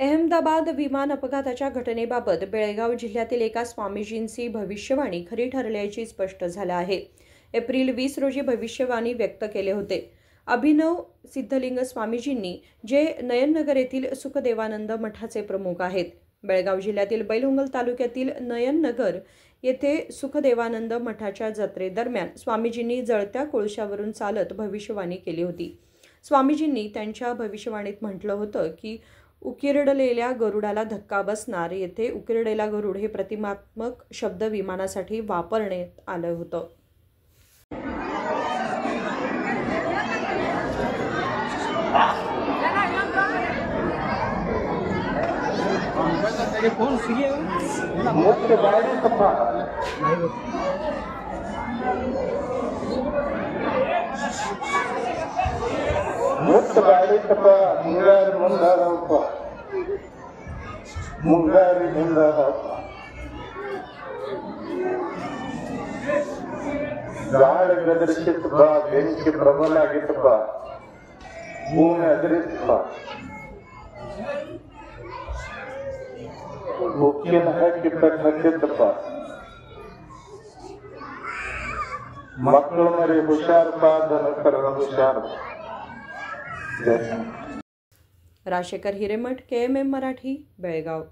अहमदाबाद विमान अपघाताच्या घटनेबाबत बेळगाव जिल्ह्यातील एका स्वामीजींची भविष्यवाणी खरी ठरल्याचे स्पष्ट झाले आहे। एप्रिल 20 रोजी भविष्यवाणी व्यक्त केले होते। अभिनव सिद्धलिंग स्वामीजींनी जे नयननगर येथील सुखदेवानंद मठाचे प्रमुख आहेत। बेळगाव जिल्ह्यातील बैलहंगल तालुक्यातील नयननगर येथे सुखदेवानंद मठाच्या जत्रेदरम्यान स्वामीजींनी जळत्या कोळशावरून चालत भविष्यवाणी केली होती। स्वामीजींनी त्यांच्या भविष्यवाणीत म्हटलं होतं की उकिरडलेल्या गरुडाला धक्का बसणार। येथे उकिरडेला गरुड हे प्रतिमात्मक शब्द विमानासाठी वापरण्यात आलं होतं। मुक्त गाडी तपा मुंगारी मुंगारप्पा मुंगारी मुंगारप्पा गाड गदर्शित बा बेंची प्रबलागित बा भूमि अदृत बा मुख्य है कि प्रखंडित बा मಕ್ಕಳು ಮರಿ ಹುಷಾರ್ ಬಾ ದನಕರ ಹುಷಾರ್ ಬಾ। राजेकर हिरेमठ, KMM मराठी, बेळगाव।